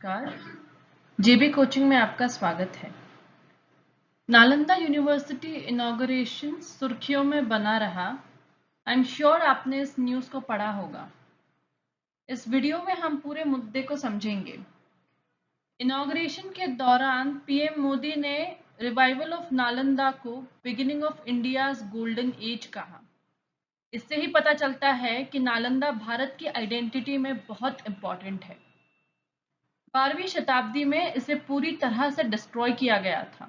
नमस्कार, जेबी कोचिंग में आपका स्वागत है। नालंदा यूनिवर्सिटी इनॉग्रेशन सुर्खियों में बना रहा। आई एम श्योर आपने इस न्यूज़ को पढ़ा होगा। इस वीडियो में हम पूरे मुद्दे को समझेंगे। इनॉग्रेशन के दौरान पीएम मोदी ने रिवाइवल ऑफ नालंदा को beginning of India's golden age कहा। इससे ही पता चलता है कि नालंदा भारत की आइडेंटिटी में बहुत इंपॉर्टेंट है। 12वीं शताब्दी में इसे पूरी तरह से डिस्ट्रॉय किया गया था।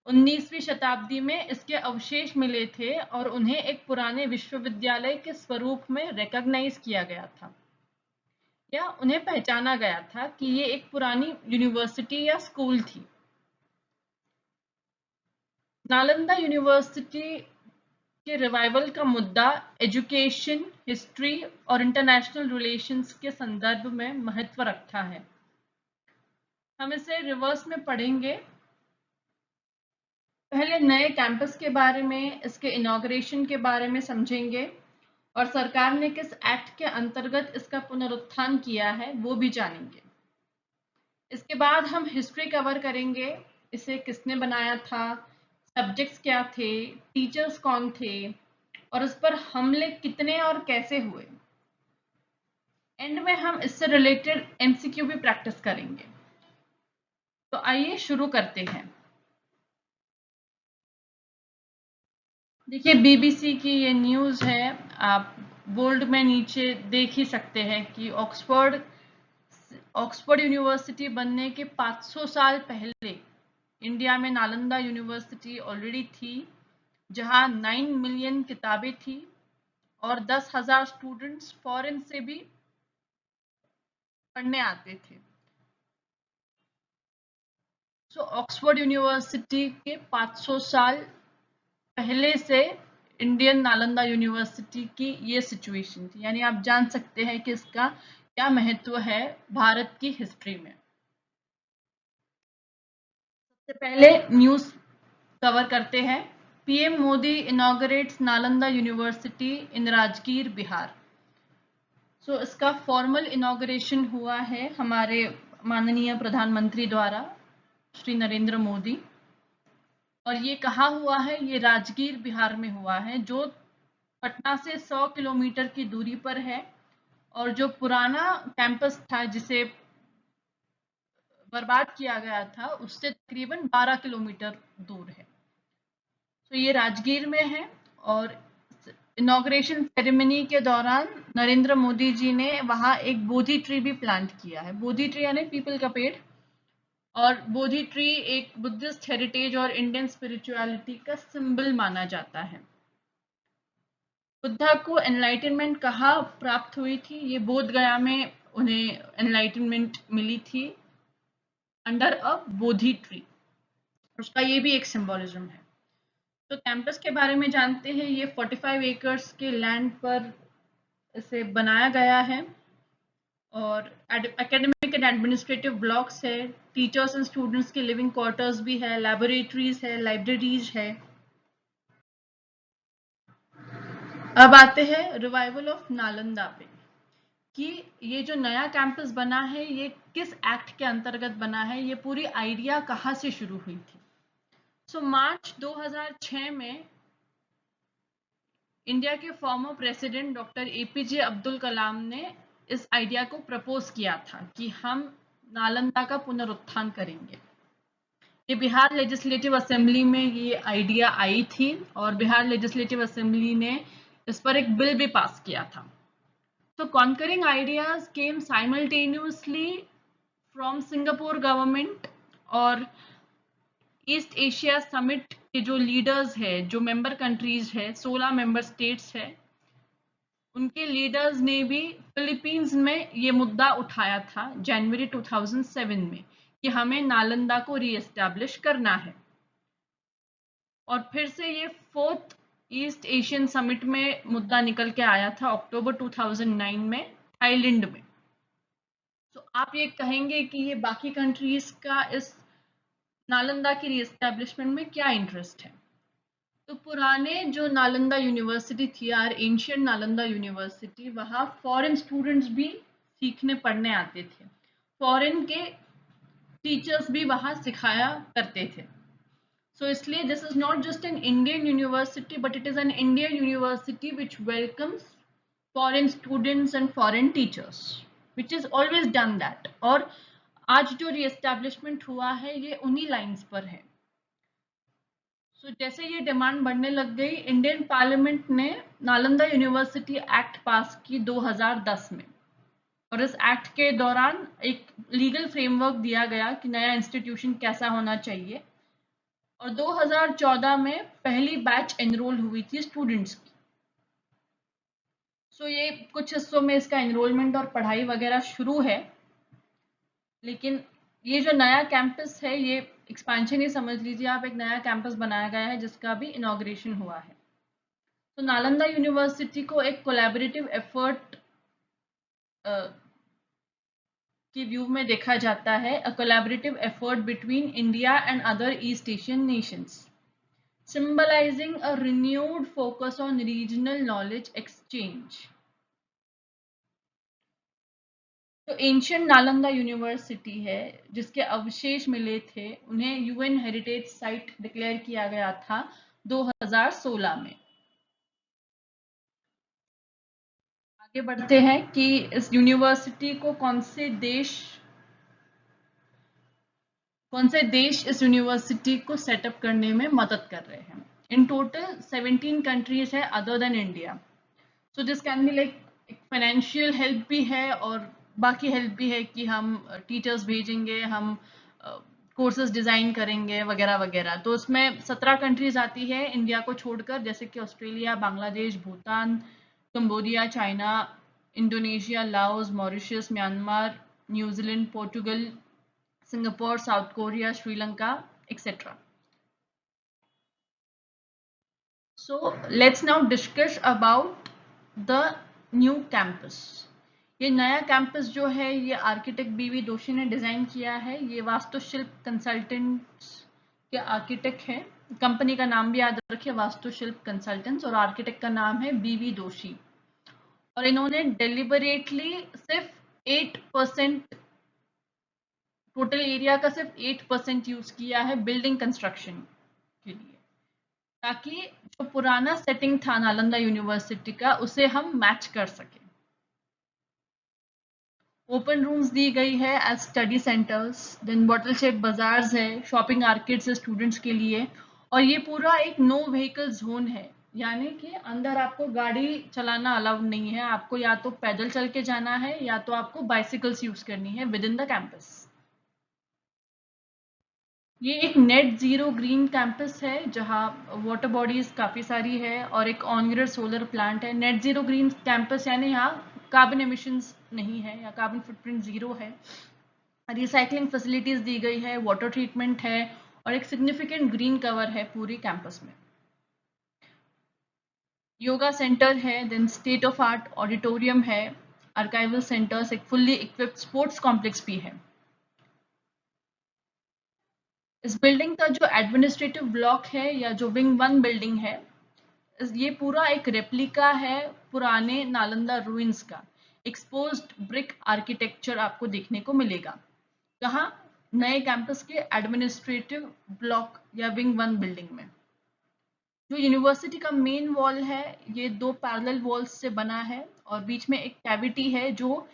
19वीं शताब्दी में इसके अवशेष मिले थे और उन्हें एक पुराने विश्वविद्यालय के स्वरूप में रिकॉग्नाइज किया गया था या उन्हें पहचाना गया था कि ये एक पुरानी यूनिवर्सिटी या स्कूल थी। नालंदा यूनिवर्सिटी के रिवाइवल का मुद्दा एजुकेशन, हिस्ट्री और इंटरनेशनल रिलेशंस के संदर्भ में महत्व रखता है। हम इसे रिवर्स में पढ़ेंगे। पहले नए कैंपस के बारे में, इसके इनॉग्रेशन के बारे में समझेंगे और सरकार ने किस एक्ट के अंतर्गत इसका पुनरुत्थान किया है वो भी जानेंगे। इसके बाद हम हिस्ट्री कवर करेंगे। इसे किसने बनाया था, सब्जेक्ट्स क्या थे, टीचर्स कौन थे और इस पर हमले कितने और कैसे हुए। एंड में हम इससे रिलेटेड एमसीक्यू भी प्रैक्टिस करेंगे। तो आइए शुरू करते हैं। देखिए, बीबीसी की ये न्यूज़ है, आप बोल्ड में नीचे देख ही सकते हैं कि ऑक्सफोर्ड यूनिवर्सिटी बनने के 500 साल पहले इंडिया में नालंदा यूनिवर्सिटी ऑलरेडी थी, जहां 9 मिलियन किताबें थी और 10,000 स्टूडेंट्स फॉरेन से भी पढ़ने आते थे। सो ऑक्सफोर्ड यूनिवर्सिटी के 500 साल पहले से इंडियन नालंदा यूनिवर्सिटी की ये सिचुएशन थी, यानी आप जान सकते हैं कि इसका क्या महत्व है भारत की हिस्ट्री में। सबसे पहले न्यूज़ कवर करते हैं। PM Modi inaugurates Nalanda university in Rajgir, Bihar. So इसका फॉर्मल इनॉग्रेशन हुआ है हमारे माननीय प्रधानमंत्री द्वारा, श्री नरेंद्र मोदी। और ये कहाँ हुआ है? ये राजगीर, बिहार में हुआ है, जो पटना से 100 किलोमीटर की दूरी पर है और जो पुराना कैंपस था जिसे बर्बाद किया गया था उससे तकरीबन 12 किलोमीटर दूर है। तो ये राजगीर में है और इनॉग्रेशन सेरेमनी के दौरान नरेंद्र मोदी जी ने वहाँ एक बोधि ट्री भी प्लांट किया है। बोधि ट्री यानी पीपल का पेड़। और बोधि ट्री एक बुद्धिस्ट हेरिटेज और इंडियन स्पिरिचुअलिटी का सिंबल माना जाता है। बुद्धा को एनलाइटनमेंट कहाँ प्राप्त हुई थी? ये बोध गया में उन्हें एनलाइटनमेंट मिली थी अंडर अ बोधि ट्री। उसका ये भी एक सिंबोलिज्म है। तो कैंपस के बारे में जानते हैं। ये 45 एकर्स के लैंड पर इसे बनाया गया है और एकेडमिक एंड एडमिनिस्ट्रेटिव ब्लॉक्स है, टीचर्स एंड स्टूडेंट्स के लिविंग क्वार्टर्स भी है, लैबोरेटरीज है, लाइब्रेरीज है। अब आते हैं रिवाइवल ऑफ नालंदा पे कि ये जो नया कैंपस बना है ये किस एक्ट के अंतर्गत बना है, ये पूरी आइडिया कहाँ से शुरू हुई थी। सो मार्च 2006 में इंडिया के former president doctor APJ Abdul Kalam ने इस आइडिया को प्रपोज किया था कि हम नालंदा का पुनरुत्थान करेंगे। ये बिहार लेजिस्लेटिव असेंबली में ये आइडिया आई थी और बिहार लेजिस्लेटिव असेंबली ने इस पर एक बिल भी पास किया था। So conquering ideas came simultaneously from Singapore government और ईस्ट एशिया समिट के जो लीडर्स है, जो मेंबर कंट्रीज है, 16 मेंबर स्टेट्स है, उनके लीडर्स ने भी फिलीपींस में ये मुद्दा उठाया था जनवरी 2007 में कि हमें नालंदा को रीएस्टैब्लिश करना है। और फिर से ये 4th ईस्ट एशियन समिट में मुद्दा निकल के आया था अक्टूबर 2009 में थाईलैंड में। तो आप ये कहेंगे कि ये बाकी कंट्रीज का इस नालंदा की रीएस्टैब्लिशमेंट में क्या इंटरेस्ट है? तो पुराने जो नालंदा यूनिवर्सिटी थी, यार एंशियंट नालंदा यूनिवर्सिटी, वहाँ फॉरेन स्टूडेंट्स भी सीखने पढ़ने आते थे फॉरेन के टीचर्स भी वहाँ सिखाया करते थे। सो इसलिए this is not just an Indian university, but it is an Indian university which welcomes foreign students and foreign teachers, which is always done that। और आज जो रीएस्टैब्लिशमेंट हुआ है ये उन्हीं लाइंस पर है। सो जैसे ये डिमांड बढ़ने लग गई, इंडियन पार्लियामेंट ने नालंदा यूनिवर्सिटी एक्ट पास की 2010 में, और इस एक्ट के दौरान एक लीगल फ्रेमवर्क दिया गया कि नया इंस्टीट्यूशन कैसा होना चाहिए। और 2014 में पहली बैच एनरोल हुई थी स्टूडेंट्स की। सो ये कुछ हिस्सों में इसका एनरोलमेंट और पढ़ाई वगैरह शुरू है, लेकिन ये जो नया कैंपस है ये एक्सपेंशन ही समझ लीजिए आप, एक नया कैंपस बनाया गया है जिसका भी इनॉग्रेशन हुआ है। तो नालंदा यूनिवर्सिटी को एक कोलैबोरेटिव एफर्ट के व्यू में देखा जाता है, अ collaborative effort between India and other east Asian Nations, symbolizing a renewed focus on regional knowledge exchange। तो एंशियंट नालंदा यूनिवर्सिटी है जिसके अवशेष मिले थे, उन्हें यूएन हेरिटेज साइट डिक्लेयर किया गया था 2016 में। आगे बढ़ते हैं कि इस यूनिवर्सिटी को कौन से देश इस यूनिवर्सिटी को सेटअप करने में मदद कर रहे हैं। इन टोटल 17 कंट्रीज है other than India. So this can be like financial help भी है और बाकी हेल्प भी है कि हम टीचर्स भेजेंगे, हम कोर्सेज डिज़ाइन करेंगे वगैरह वगैरह। तो उसमें 17 कंट्रीज आती है इंडिया को छोड़कर, जैसे कि Australia, Bangladesh, Bhutan, Cambodia, China, Indonesia, Laos, Mauritius, Myanmar, New Zealand, Portugal, Singapore, south Korea, Sri Lanka, etcetera. So let's now discuss about the new campus। ये नया कैंपस जो है ये आर्किटेक्ट बीवी दोषी ने डिजाइन किया है। ये वास्तुशिल्प कंसल्टेंट्स के आर्किटेक्ट है। कंपनी का नाम भी याद रखिए, वास्तुशिल्प कंसल्टेंट्स, और आर्किटेक्ट का नाम है बीवी दोषी। और इन्होंने डेलिबरेटली सिर्फ 8%, टोटल एरिया का सिर्फ 8% यूज किया है बिल्डिंग कंस्ट्रक्शन के लिए, ताकि जो पुराना सेटिंग था नालंदा यूनिवर्सिटी का उसे हम मैच कर सकें। ओपन रूम्स दी गई है as study centers, then bottle shape bazaars है, शॉपिंग आर्केड्स है स्टूडेंट्स के लिए, और ये पूरा एक नो व्हीकल जोन है, यानी कि अंदर आपको गाड़ी चलाना अलाउड नहीं है। आपको या तो पैदल चल के जाना है या तो आपको बाइसिकल्स यूज करनी है विद इन द कैंपस। ये एक नेट जीरो ग्रीन कैंपस है जहाँ वाटर बॉडीज काफ़ी सारी है और एक ऑन ग्रिड सोलर प्लांट है। नेट जीरो ग्रीन कैंपस यानी यहाँ कार्बन एमिशंस नहीं है या कार्बन फुटप्रिंट जीरो है। रिसाइकलिंग फैसिलिटीज दी गई है, वाटर ट्रीटमेंट है और एक सिग्निफिकेंट ग्रीन कवर है पूरी कैंपस में। योगा सेंटर है, then state of art auditorium है, आर्काइवल सेंटर्स, एक फुल्ली इक्विप्ड स्पोर्ट्स कॉम्प्लेक्स भी है। इस बिल्डिंग का जो एडमिनिस्ट्रेटिव ब्लॉक है या जो विंग 1 बिल्डिंग है, ये पूरा एक रेप्लिका है पुराने नालंदा रूइंस का। एक्सपोज्ड ब्रिक आर्किटेक्चर आपको देखने को मिलेगा। कहाँ? नए कैंपस के एडमिनिस्ट्रेटिव ब्लॉक या विंग 1 बिल्डिंग में। जो यूनिवर्सिटी का मेन वॉल है ये 2 पैरेलल वॉल्स से बना है और बीच में एक कैविटी है जो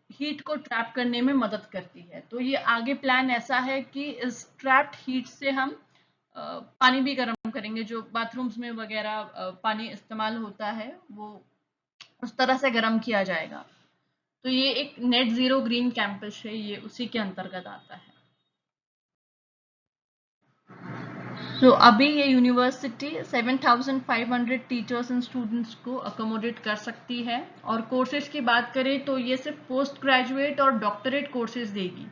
हीट को ट्रैप करने में मदद करती है। तो ये आगे प्लान ऐसा है कि इस ट्रैप्ड हीट से हम पानी भी गर्म करेंगे, जो बाथरूम्स में वगैरह पानी इस्तेमाल होता है वो उस तरह से गर्म किया जाएगा। तो ये एक नेट जीरो ग्रीन कैंपस है, ये उसी के अंतर्गत आता है। तो अभी ये यूनिवर्सिटी 7,500 टीचर्स एंड स्टूडेंट्स को अकोमोडेट कर सकती है। और कोर्सेज की बात करें तो ये सिर्फ पोस्ट ग्रेजुएट और डॉक्टरेट कोर्सेज देगी।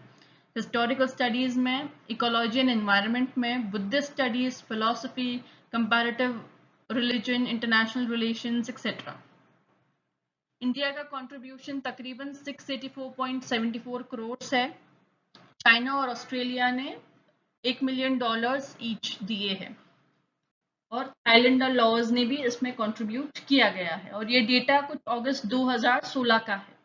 हिस्टोरिकल स्टडीज में, इकोलॉजी एंड एनवायरनमेंट में, Buddhist studies, philosophy, comparative religion, international relations etcetera. India का कंट्रीब्यूशन तकरीबन 684.74 करोड़ है। चाइना और ऑस्ट्रेलिया ने $1 मिलियन ईच दिए हैं और थाईलैंड और लॉज ने भी इसमें कंट्रीब्यूट किया गया है। और ये डेटा कुछ अगस्त 2016 का है।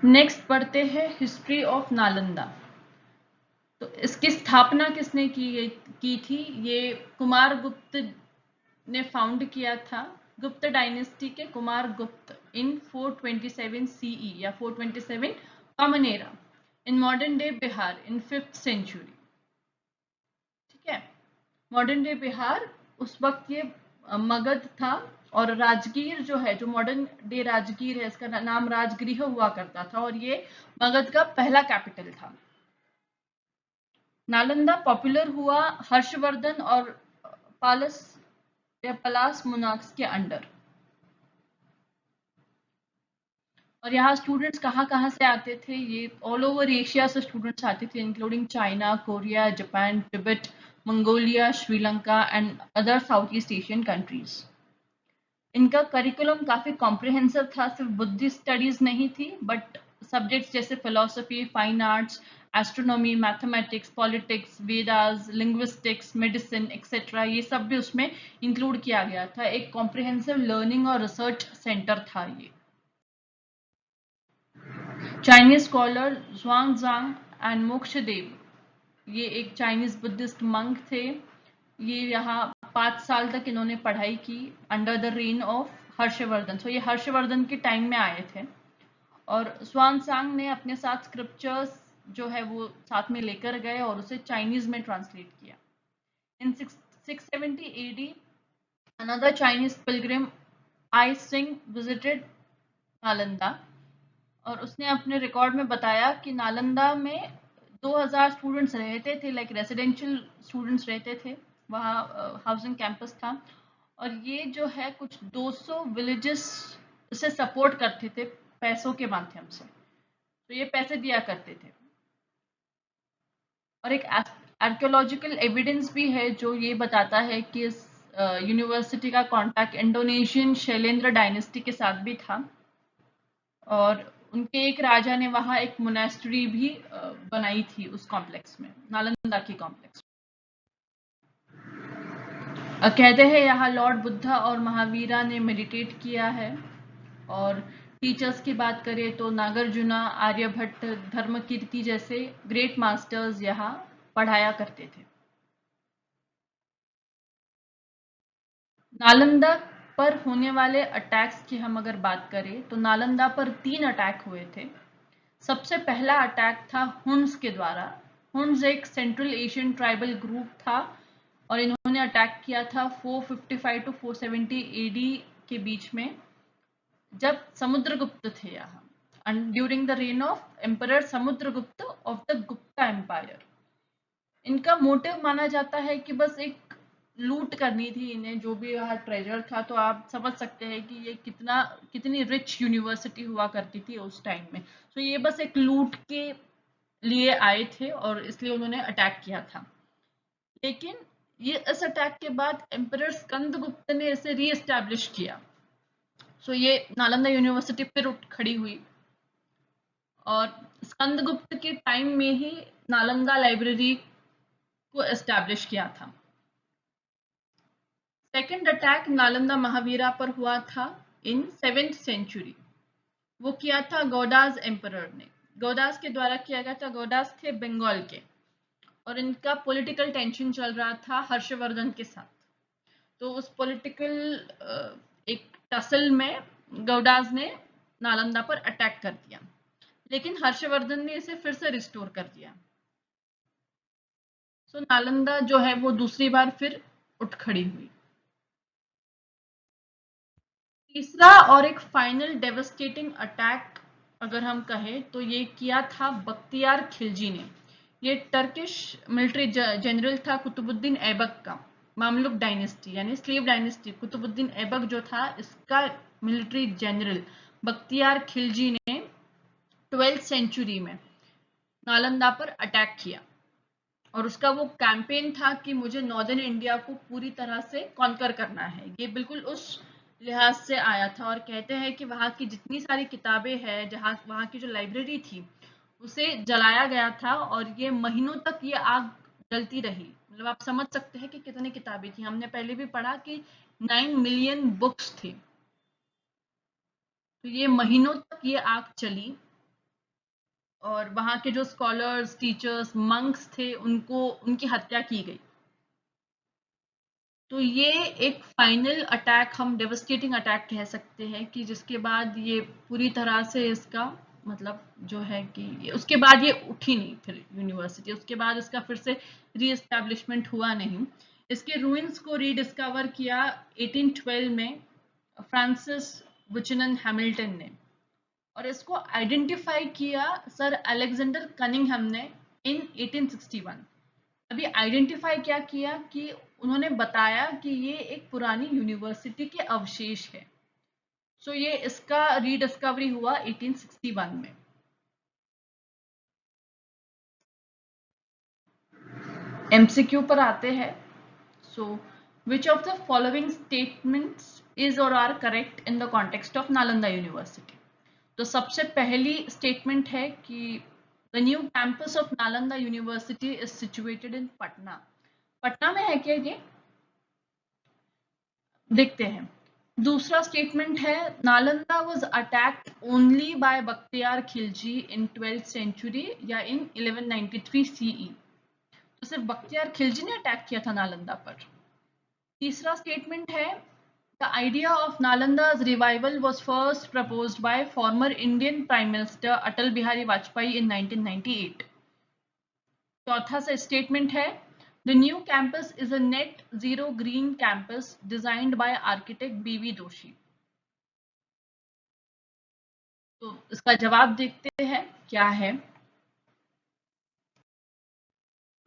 नेक्स्ट पढ़ते हैं हिस्ट्री ऑफ नालंदा। तो इसकी स्थापना किसने की थी? ये कुमार गुप्त ने फाउंड किया था। गुप्त डायनेस्टी के कुमार गुप्त इन 427 सीई या 427 common era in modern day Bihar in 5th century. ठीक है, मॉडर्न डे बिहार उस वक्त ये मगध था, और राजगीर जो है, जो मॉडर्न डे राजगीर है, इसका नाम राजगृह हुआ करता था, और ये मगध का पहला कैपिटल था। नालंदा पॉपुलर हुआ हर्षवर्धन और पालस या पलास मोनार्क्स के अंडर। और यहाँ स्टूडेंट्स कहाँ से आते थे? ये ऑल ओवर एशिया से स्टूडेंट्स आते थे, including China, Korea, Japan, Tibet, Mongolia, Sri Lanka and other south east Asian countries. इनका करिकुलम काफी कॉम्प्रिहेंसिव था, सिर्फ बुद्धिस्ट स्टडीज नहीं थी, बट सब्जेक्ट्स जैसे philosophy, fine arts, astronomy, mathematics, politics, Vedas, linguistics, medicine etcetera, ये सब भी उसमें इंक्लूड किया गया था। एक कॉम्प्रिहेंसिव लर्निंग और रिसर्च सेंटर था ये। चाइनीज स्कॉलर ज़ुआंग एंड मोक्षदेव, ये एक चाइनीज बुद्धिस्ट मंक थे। ये यहाँ 5 साल तक इन्होंने पढ़ाई की under the reign of Harshavardhan. So ये हर्षवर्धन के टाइम में आए थे, और ज़ुआंग ने अपने साथ स्क्रिप्चर्स जो है वो साथ में लेकर गए और उसे चाइनीज में ट्रांसलेट किया। इन 670 AD अनदर चाइनीज पिलग्रिम आई सिंह विजिटेड नालंदा, और उसने अपने रिकॉर्ड में बताया कि नालंदा में 2000 स्टूडेंट्स रहते थे, लाइक रेजिडेंशियल स्टूडेंट्स रहते थे, वहाँ हाउसिंग कैंपस था, और ये जो है कुछ 200 विलेजेस से सपोर्ट करते थे पैसों के माध्यम से। तो ये पैसे दिया करते थे। और एक आर्कियोलॉजिकल एविडेंस भी है जो ये बताता है कि इस यूनिवर्सिटी का कॉन्टैक्ट इंडोनेशियन शैलेंद्र डायनेस्टी के साथ भी था, और उनके एक राजा ने वहां एक मोनेस्ट्री भी बनाई थी उस कॉम्प्लेक्स में, नालंदा की कॉम्प्लेक्स। कहते हैं यहाँ लॉर्ड बुद्धा और महावीरा ने मेडिटेट किया है। और टीचर्स की बात करें तो नागार्जुना, आर्यभट्ट, धर्मकीर्ति जैसे ग्रेट मास्टर्स यहाँ पढ़ाया करते थे। नालंदा पर होने वाले अटैक्स की हम अगर बात करें तो नालंदा पर 3 अटैक हुए थे। सबसे पहला अटैक था हुन्स के द्वारा। हुन्स एक सेंट्रल एशियन ट्राइबल ग्रुप था, और इन्होंने अटैक किया था 455 to 470 AD के बीच में, जब समुद्रगुप्त थे यहाँ, during the reign of emperor Samudragupta of the Gupta empire. इनका मोटिव माना जाता है कि बस एक लूट करनी थी इन्हें, जो भी यहाँ ट्रेजर था। तो आप समझ सकते हैं कि ये कितनी रिच यूनिवर्सिटी हुआ करती थी उस टाइम में। तो ये बस एक लूट के लिए आए थे, और इसलिए उन्होंने अटैक किया था। लेकिन ये इस अटैक के बाद एम्परर स्कंदगुप्त ने इसे री एस्टैब्लिश किया। सो ये नालंदा यूनिवर्सिटी फिर उठ खड़ी हुई, और स्कंदगुप्त के टाइम में ही नालंदा लाइब्रेरी को एस्टैब्लिश किया था। सेकंड अटैक नालंदा महावीरा पर हुआ था इन 7th सेंचुरी। वो किया था गौडास एम्परर ने। गौडास के द्वारा किया गया था। गौडास थे बंगाल के, और इनका पॉलिटिकल टेंशन चल रहा था हर्षवर्धन के साथ। तो उस पॉलिटिकल एक टसल में गौडास ने नालंदा पर अटैक कर दिया, लेकिन हर्षवर्धन ने इसे फिर से रिस्टोर कर दिया। सो नालंदा जो है वो दूसरी बार फिर उठ खड़ी हुई। तीसरा और एक फाइनल डेवस्टेटिंग अटैक अगर हम कहें तो ये किया था बख्तियार खिलजी ने। ये टर्किश मिलिट्री जनरल था कुतुबुद्दीन ऐबक का, मामलुक डायनेस्टी यानी स्लेव डायनेस्टी। कुतुबुद्दीन ऐबक जो था, इसका मिलिट्री जनरल बख्तियार खिलजी ने 12th सेंचुरी में नालंदा पर अटैक किया, और उसका वो कैंपेन था कि मुझे नॉर्दर्न इंडिया को पूरी तरह से कॉन्कर करना है। ये बिल्कुल उस लिहाज से आया था, और कहते हैं कि वहाँ की जितनी सारी किताबें हैं, जहाँ वहाँ की जो लाइब्रेरी थी, उसे जलाया गया था, और ये महीनों तक ये आग जलती रही। मतलब आप समझ सकते हैं कि कितनी किताबें थी। हमने पहले भी पढ़ा कि 9 मिलियन बुक्स थी। तो ये महीनों तक ये आग चली, और वहां के जो स्कॉलर्स, टीचर्स, मंक्स थे उनको उनकी हत्या की गई। तो ये एक फाइनल अटैक, हम डेवस्टेटिंग अटैक कह सकते हैं कि जिसके बाद ये पूरी तरह से इसका मतलब जो है कि उसके बाद ये उठी नहीं फिर यूनिवर्सिटी, उसके बाद इसका फिर से रीएस्टैब्लिशमेंट हुआ नहीं। इसके रूइंस को रीडिस्कवर किया 1812 में फ्रांसिस बुचनन हैमिल्टन ने, और इसको आइडेंटिफाई किया सर अलेक्जेंडर कनिंघम ने इन 1861। अभी आइडेंटिफाई क्या किया कि उन्होंने बताया कि ये एक पुरानी यूनिवर्सिटी के अवशेष है। सो ये इसका रीडिस्कवरी हुआ 1861 में। एमसीक्यू पर आते हैं। So which of the following statements is और are correct in the context of Nalanda university. तो सबसे पहली स्टेटमेंट है कि the new campus of Nalanda university is situated in Patna. Patna में है क्या ये? देखते हैं। दूसरा स्टेटमेंट है Nalanda was attacked only by Bakhtiyar Khilji in 12th century या इन 1193 सीई। तो सिर्फ बख्तियार खिलजी ने अटैक किया था नालंदा पर। तीसरा स्टेटमेंट है द आइडिया ऑफ नालंदा's revival was first proposed by former Indian Prime Minister Atal Bihari Vajpayee in 1998। चौथा सा स्टेटमेंट है the new campus is a net zero green campus designed by architect BV Joshi. तो इसका जवाब देखते हैं क्या है।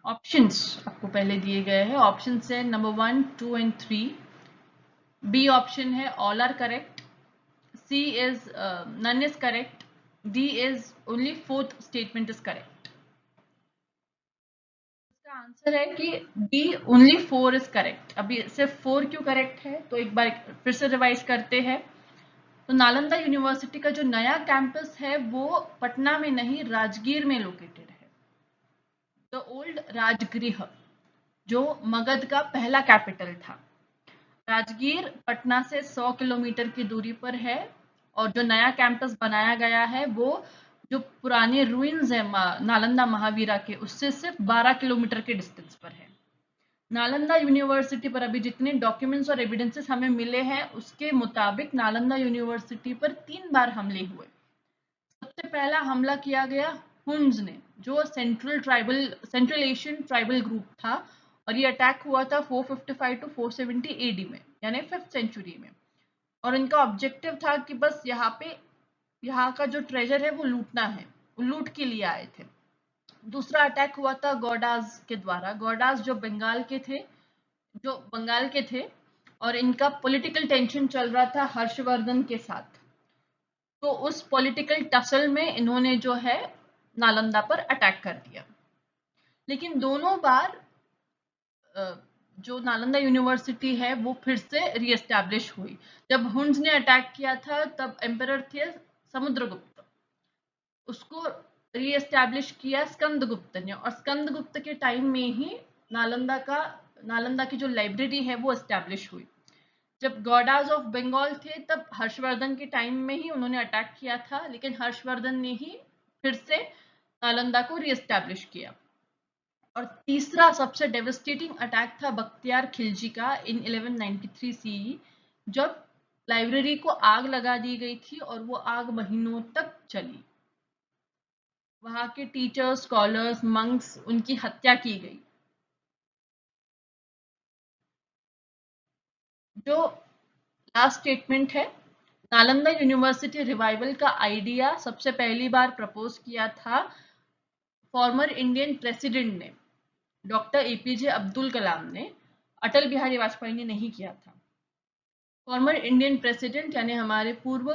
ऑप्शंस आपको पहले दिए गए हैं। ऑप्शन है नंबर 1, 2 एंड 3। बी ऑप्शन है all are correct. C is none is correct. D is only fourth statement is correct. इसका आंसर है कि डी ओनली 4 इज करेक्ट। अभी सिर्फ 4 क्यों करेक्ट है तो एक बार फिर से रिवाइज करते हैं। तो नालंदा यूनिवर्सिटी का जो नया कैंपस है वो पटना में नहीं राजगीर में लोकेटेड है। द ओल्ड राजगृह जो मगध का पहला कैपिटल था। राजगीर पटना से 100 किलोमीटर की दूरी पर है, और जो नया कैंपस बनाया गया है वो जो पुराने रूइंस है नालंदा महावीरा के उससे सिर्फ 12 किलोमीटर के डिस्टेंस पर है। नालंदा यूनिवर्सिटी पर अभी जितने डॉक्यूमेंट्स और एविडेंसेस हमें मिले हैं उसके मुताबिक नालंदा यूनिवर्सिटी पर 3 बार हमले हुए। सबसे पहला हमला किया गया हुन्स ने, जो सेंट्रल एशियन ट्राइबल ग्रुप था, और ये अटैक हुआ था 455 टू 470 एडी में, यानी 5th सेंचुरी में। और इनका ऑब्जेक्टिव था कि बस यहाँ का जो ट्रेजर है वो लूटना है, वो लूट के लिए आए थे। दूसरा अटैक हुआ था गौडास के द्वारा। गौडास जो बंगाल के थे, और इनका पॉलिटिकल टेंशन चल रहा था हर्षवर्धन के साथ। तो उस पॉलिटिकल टसल में इन्होंने जो है नालंदा पर अटैक कर दिया। लेकिन दोनों बार जो नालंदा यूनिवर्सिटी है वो फिर से रीएस्टैब्लिश हुई। जब हुन्स ने अटैक किया था तब एम्परर थे समुद्रगुप्त, उसको रीएस्टैब्लिश किया स्कंदगुप्त ने, और स्कंदगुप्त के टाइम में ही नालंदा की जो लाइब्रेरी है वो एस्टैब्लिश हुई। जब गौडास ऑफ बंगाल थे तब हर्षवर्धन के टाइम में ही उन्होंने अटैक किया था, लेकिन हर्षवर्धन ने ही फिर से नालंदा को रीएस्टैब्लिश किया। और तीसरा सबसे डेवस्टेटिंग अटैक था बख्तियार खिलजी का इन 1193 सीई, जब लाइब्रेरी को आग लगा दी गई थी और वो आग महीनों तक चली। वहां के टीचर्स, स्कॉलर्स, मंक्स, उनकी हत्या की गई। जो लास्ट स्टेटमेंट है, नालंदा यूनिवर्सिटी रिवाइवल का आइडिया सबसे पहली बार प्रपोज किया था फॉर्मर इंडियन प्रेसिडेंट ने, डॉक्टर एपीजे अब्दुल कलाम ने। अटल बिहारी वाजपेयी ने नहीं किया था। फॉर्मर इंडियन प्रेसिडेंट यानी हमारे पूर्व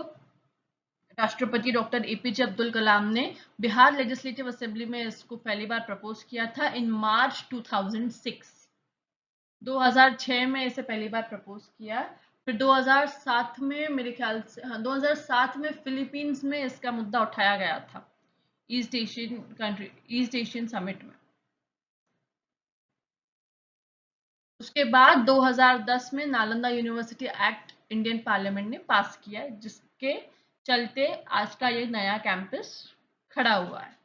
राष्ट्रपति डॉक्टर एपीजे अब्दुल कलाम ने बिहार लेजिस्लेटिव असेंबली में इसको पहली बार प्रपोज किया था इन मार्च 2006। 2006 में इसे पहली बार प्रपोज किया। फिर 2007 में मेरे ख्याल से, हाँ 2007 में फिलीपींस में इसका मुद्दा उठाया गया था ईस्ट एशियन समिट में। उसके बाद 2010 में Nalanda university act Indian parliament ने पास किया, जिसके चलते आज का ये नया कैंपस खड़ा हुआ है।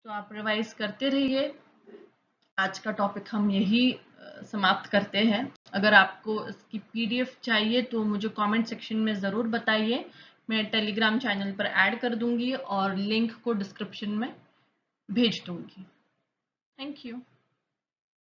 तो आप रिवाइज करते रहिए। आज का टॉपिक हम यही समाप्त करते हैं। अगर आपको इसकी पीडीएफ चाहिए तो मुझे कमेंट सेक्शन में ज़रूर बताइए, मैं टेलीग्राम चैनल पर ऐड कर दूंगी और लिंक को डिस्क्रिप्शन में भेज दूंगी। Thank you.